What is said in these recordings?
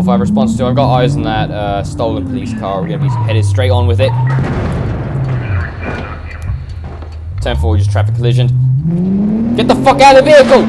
4-5 response to. I've got eyes on that stolen police car. We're going to be headed straight on with it. 10-4, just traffic collision. Get the fuck out of the vehicle!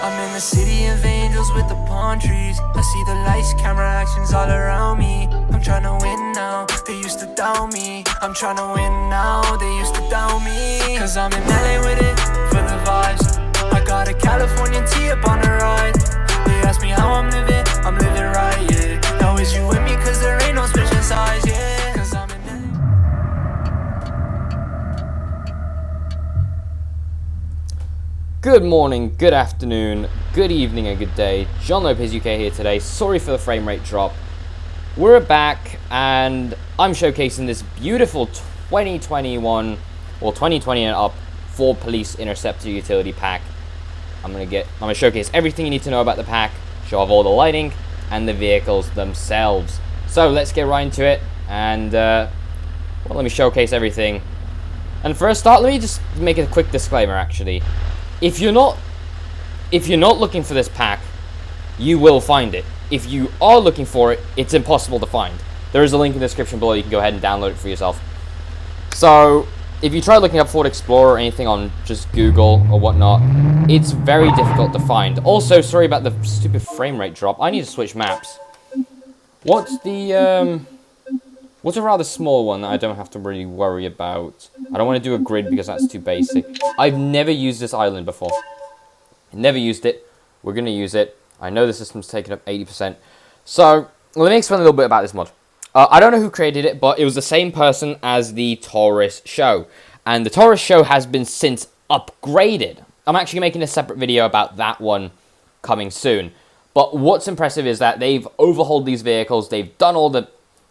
I'm in the city of angels with the palm trees. I see the lights, camera actions all around me. I'm trying to win now, they used to doubt me. I'm trying to win now, they used to doubt me. Cause I'm in LA with it, for the vibes. I got a Californian tee up on the ride. They ask me how I'm living right, yeah. Now is you with me cause there ain't no switching sides, yeah. Cause I'm in LA. Good morning, good afternoon, good evening, and good day. John Lopez UK here today. Sorry for the frame rate drop. We're back, and I'm showcasing this beautiful 2021 or 2020 and up Ford Police Interceptor utility pack. I'm gonna showcase everything you need to know about the pack, show off all the lighting and the vehicles themselves. So let's get right into it, and well, let me showcase everything. And for a start, let me just make a quick disclaimer. Actually, if you're not looking for this pack, you will find it. If you are looking for it, it's impossible to find. There is a link in the description below. You can go ahead and download it for yourself. So if you try looking up Ford Explorer or anything on just Google or whatnot, it's very difficult to find. Also, sorry about the stupid frame rate drop. I need to switch maps. What's a rather small one that I don't have to really worry about? I don't want to do a grid because that's too basic. I've never used this island before. Never used it. We're going to use it. I know the system's taken up 80%. So, let me explain a little bit about this mod. I don't know who created it, but it was the same person as the Taurus show. And the Taurus show has been since upgraded. I'm actually making a separate video about that one coming soon. But what's impressive is that they've overhauled these vehicles. They've done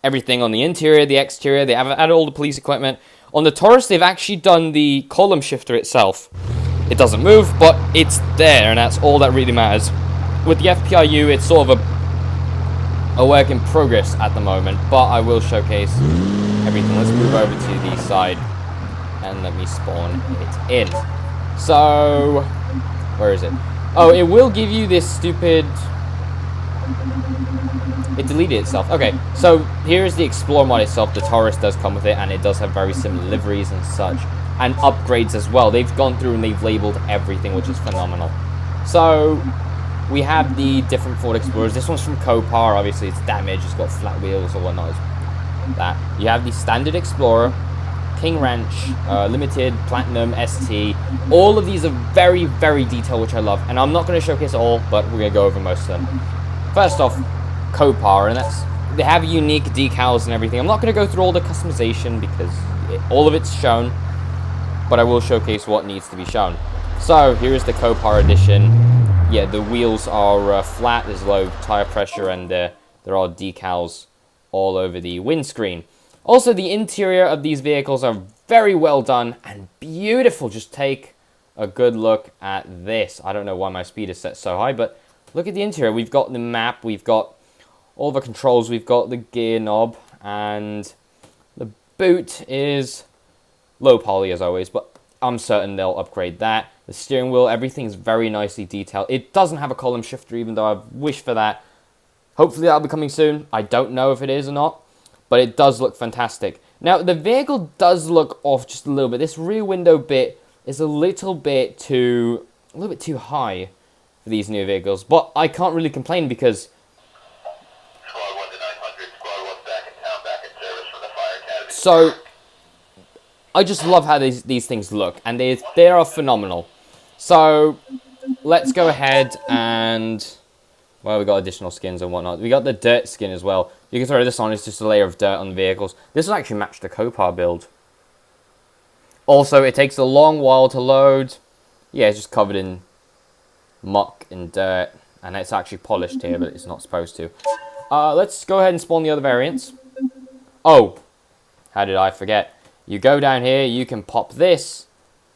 everything on the interior, the exterior. They have added all the police equipment. On the Taurus, they've actually done the column shifter itself. It doesn't move, but it's there, and that's all that really matters. With the FPIU, it's sort of a work in progress at the moment, but I will showcase everything. Let's move over to the side, and let me spawn it in. So, where is it? Oh, it will give you this stupid... It deleted itself. Okay, so here's the Explorer mod itself. The Taurus does come with it, and it does have very similar liveries and such. And upgrades as well. They've gone through and they've labeled everything, which is phenomenal. So, we have the different Ford Explorers. This one's from Copar. Obviously, it's damaged. It's got flat wheels or whatnot. That. You have the Standard Explorer, King Ranch, Limited, Platinum, ST. All of these are very, very detailed, which I love. And I'm not going to showcase it all, but we're going to go over most of them. First off, Copar, and they have unique decals and everything. I'm not going to go through all the customization because all of it's shown, but I will showcase what needs to be shown. So here is the Copar edition. Yeah, the wheels are flat. There's low tire pressure, and there are decals all over the windscreen. Also, the interior of these vehicles are very well done and beautiful. Just take a good look at this. I don't know why my speed is set so high, but look at the interior. We've got the map. We've got all the controls. We've got the gear knob, and the boot is low poly as always, but I'm certain they'll upgrade that. The steering wheel, everything's very nicely detailed. It doesn't have a column shifter, even though I've wished for that. Hopefully that'll be coming soon. I don't know if it is or not, but it does look fantastic. Now, the vehicle does look off just a little bit. This rear window bit is a little bit too high for these new vehicles, but I can't really complain because Squad 1 to 900, Squad 1 back in town, back in service from the fire academy. so I just love how these things look, and they are phenomenal. So let's go ahead and, well, we got additional skins and whatnot. We got the dirt skin as well. You can throw this on. It's just a layer of dirt on the vehicles. This will actually match the Copar build. Also, it takes a long while to load. Yeah, it's just covered in muck and dirt, and it's actually polished here, but it's not supposed to. Let's go ahead and spawn the other variants. Oh, how did I forget? You go down here, you can pop this,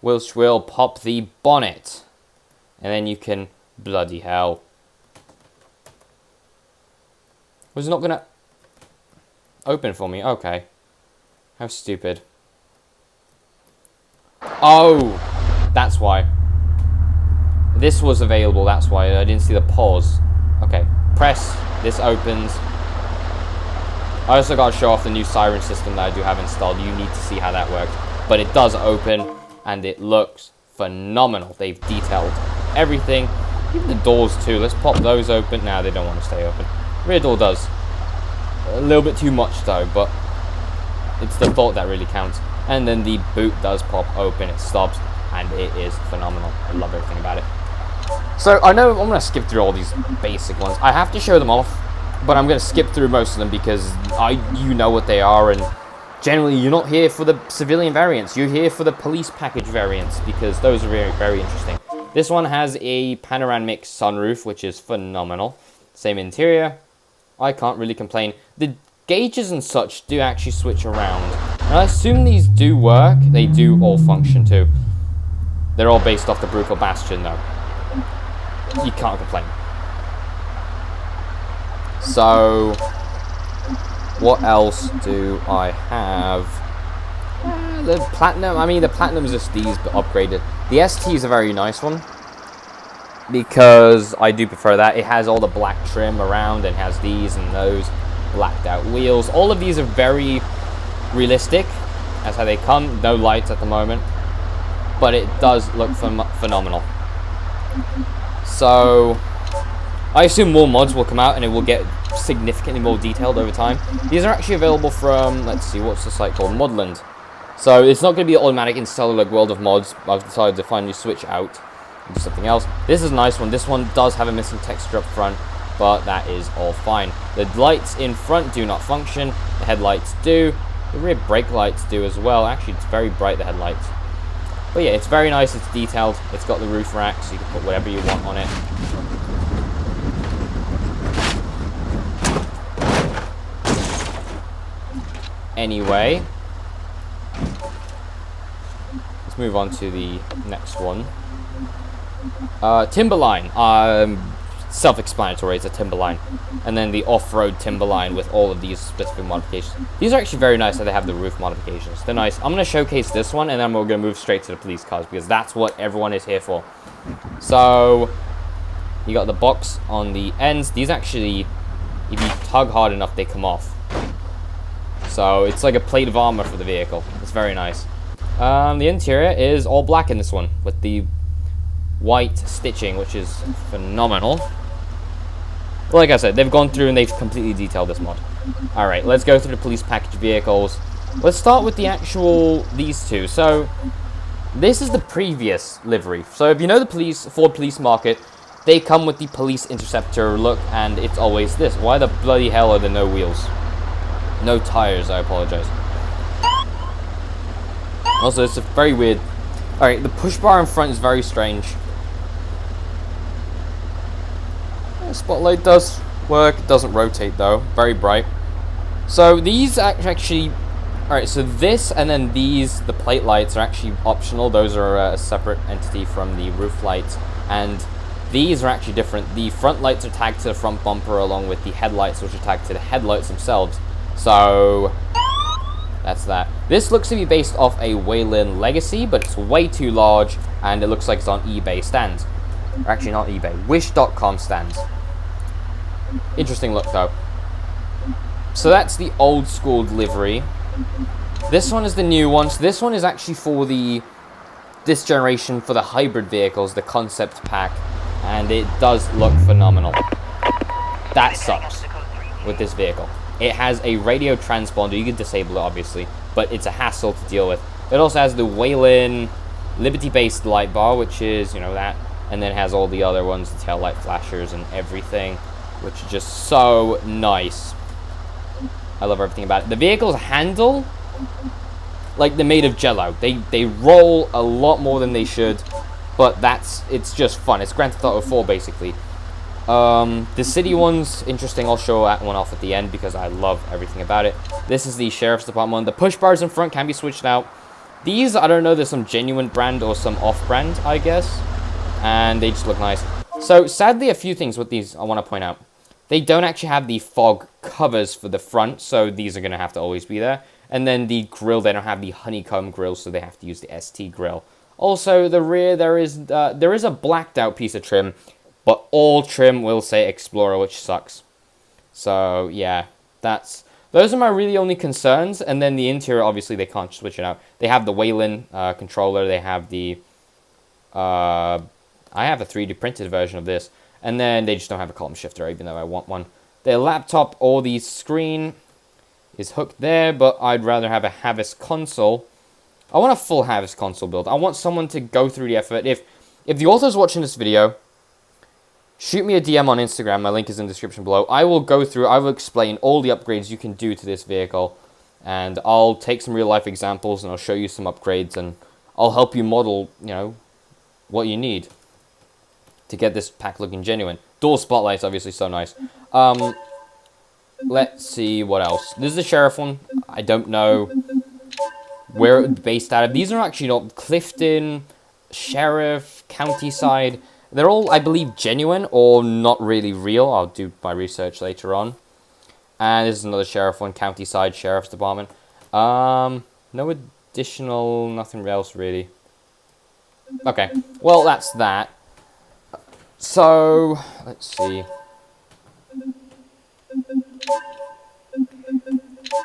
which will pop the bonnet. And then you can, bloody hell. Was it not going to open for me? Okay. How stupid. Oh, that's why. This was available, that's why. I didn't see the pause. Okay, press, this opens. I also got to show off the new siren system that I do have installed. You need to see how that works. But it does open, and it looks phenomenal. They've detailed everything. Even the doors too. Let's pop those open. Nah, they don't want to stay open. Rear door does. A little bit too much though, but it's the thought that really counts. And then the boot does pop open, it stops, and it is phenomenal. I love everything about it. So I know I'm going to skip through all these basic ones. I have to show them off, but I'm going to skip through most of them because you know what they are, and generally you're not here for the civilian variants. You're here for the police package variants because those are very, very interesting. This one has a panoramic sunroof, which is phenomenal. Same interior. I can't really complain. The gauges and such do actually switch around. And I assume these do work. They do all function too. They're all based off the Brutal Bastion though. You can't complain. So, what else do I have? The Platinum, I mean the Platinum is just these but upgraded. The ST is a very nice one, because I do prefer that. It has all the black trim around and has these and those blacked out wheels. All of these are very realistic. That's how they come. No lights at the moment, but it does look phenomenal. So I assume more mods will come out and it will get significantly more detailed over time. These are actually available from, let's see, what's the site called? Modland. So it's not going to be automatic install like World of Mods. I've decided to finally switch out and do something else. This is a nice one. This one does have a missing texture up front, but that is all fine. The lights in front do not function. The headlights do. The rear brake lights do as well. Actually, it's very bright, the headlights. But yeah, it's very nice. It's detailed. It's got the roof rack, so you can put whatever you want on it. Anyway, let's move on to the next one. Timberline. Self-explanatory, it's a Timberline. And then the off-road Timberline with all of these specific modifications. These are actually very nice that they have the roof modifications. They're nice. I'm going to showcase this one, and then we're going to move straight to the police cars, because that's what everyone is here for. So, you got the box on the ends. These actually, if you tug hard enough, they come off. So, it's like a plate of armor for the vehicle. It's very nice. The interior is all black in this one, with the white stitching, which is phenomenal. Like I said, they've gone through and they've completely detailed this mod. Alright, let's go through the police package vehicles. Let's start with the actual, these two. So, this is the previous livery. So, if you know the Ford Police Market, they come with the Police Interceptor look, and it's always this. Why the bloody hell are there no wheels? No tires, I apologize. Also, it's a very weird... Alright, the push bar in front is very strange. Spotlight does work, it doesn't rotate though, very bright. So these actually, alright, so this and then these, the plate lights are actually optional. Those are a separate entity from the roof lights, and these are actually different. The front lights are tagged to the front bumper along with the headlights, which are tagged to the headlights themselves. So that's that. This looks to be based off a Wayland Legacy, but it's way too large, and it looks like it's on eBay stands. Or actually not eBay, Wish.com stands. Interesting look though. So that's the old school livery. This one is the new one. So this one is actually for this generation, for the hybrid vehicles, the concept pack, and it does look phenomenal. That sucks with this vehicle. It has a radio transponder. You can disable it obviously, but it's a hassle to deal with. It also has the Wayland Liberty-based light bar, which is, you know, that, and then it has all the other ones, the tail light flashers and everything, which is just so nice. I love everything about it. The vehicles handle like they're made of jello. They roll a lot more than they should, but it's just fun. It's Grand Theft Auto 4 basically. The city one's interesting. I'll show that one off at the end because I love everything about it. This is the Sheriff's Department one. The push bars in front can be switched out. These, I don't know, there's some genuine brand or some off-brand, I guess. And they just look nice. So, sadly, a few things with these I want to point out. They don't actually have the fog covers for the front, so these are going to have to always be there. And then the grill, they don't have the honeycomb grill, so they have to use the ST grill. Also, the rear, there is a blacked out piece of trim, but all trim will say Explorer, which sucks. So, yeah, those are my really only concerns. And then the interior, obviously, they can't switch it out. They have the Wayland controller. They have the... I have a 3D printed version of this. And then they just don't have a column shifter, even though I want one. Their laptop or the screen is hooked there, but I'd rather have a Havas console. I want a full Havas console build. I want someone to go through the effort. If the author's watching this video, shoot me a DM on Instagram. My link is in the description below. I will go through, I will explain all the upgrades you can do to this vehicle. And I'll take some real life examples and I'll show you some upgrades. And I'll help you model, you know, what you need to get this pack looking genuine. Dual spotlights, obviously, so nice. Let's see what else. This is the Sheriff one. I don't know where it's based out of. These are actually not Clifton, Sheriff, Countryside. They're all, I believe, genuine or not really real. I'll do my research later on. And this is another Sheriff one, Countryside Sheriff's Department. No additional, nothing else really. Okay, well, that's that. So, let's see.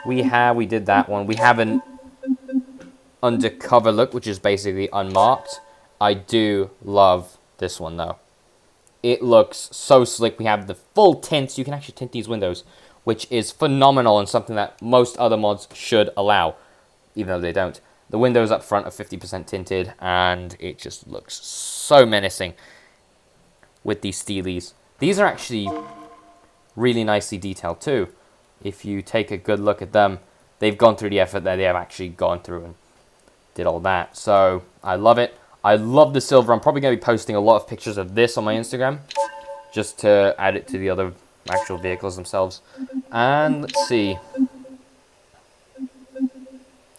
We did that one. We have an undercover look, which is basically unmarked. I do love this one, though. It looks so slick. We have the full tints. You can actually tint these windows, which is phenomenal and something that most other mods should allow, even though they don't. The windows up front are 50% tinted, and it just looks so menacing with these steelies. These are actually really nicely detailed too. If you take a good look at them, they've gone through the effort there. They have actually gone through and did all that. So I love it. I love the silver. I'm probably going to be posting a lot of pictures of this on my Instagram, just to add it to the other actual vehicles themselves. And let's see.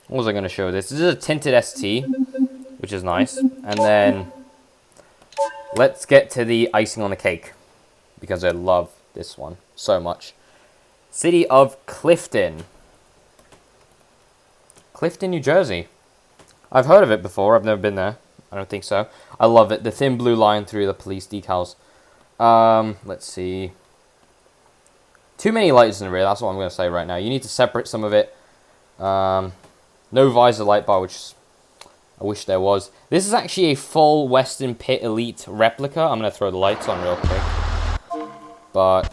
What was I going to show this? This is a tinted ST, which is nice. And then let's get to the icing on the cake, because I love this one so much. City of Clifton. Clifton, New Jersey. I've heard of it before. I've never been there. I don't think so. I love it. The thin blue line through the police decals. Let's see. Too many lights in the rear. That's what I'm going to say right now. You need to separate some of it. No visor light bar, which I wish there was. This is actually a full Western Pit Elite replica. I'm going to throw the lights on real quick. But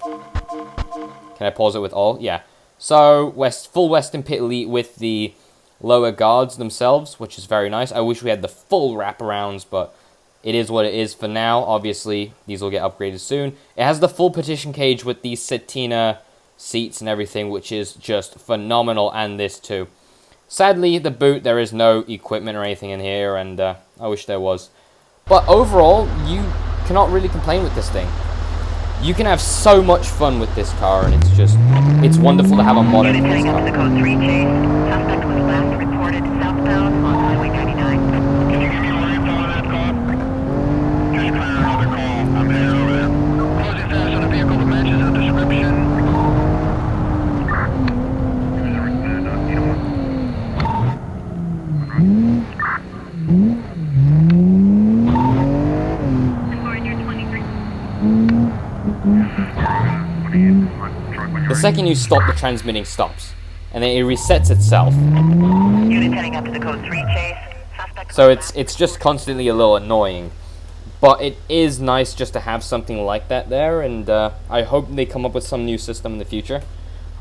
can I pause it with all? Yeah. So, full Western Pit Elite with the lower guards themselves, which is very nice. I wish we had the full wraparounds, but it is what it is for now. Obviously, these will get upgraded soon. It has the full petition cage with the Satina seats and everything, which is just phenomenal, and this too. Sadly, the boot, there is no equipment or anything in here, and I wish there was. But overall, you cannot really complain with this thing. You can have so much fun with this car, and it's wonderful to have a modern police car. Code 3 chase. Suspect was last reported southbound on Highway 99. Can you give me more info on that call? Just clear another call. I'm headed over there. Closing fast on a vehicle that matches the description. The second you stop, the transmitting stops, and then it resets itself. Unit heading up to the code 3 chase. Suspect So it's just constantly a little annoying, but it is nice just to have something like that there, and I hope they come up with some new system in the future.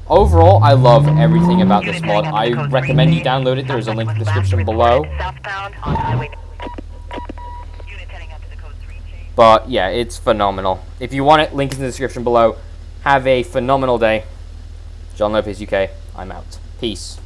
Overall, I love everything about this mod. I recommend you download it. There is a link in the description below. Southbound on Highway. Unit heading up to the code 3 chase. But yeah, it's phenomenal. If you want it, link is in the description below. Have a phenomenal day. John Lopez UK, I'm out. Peace.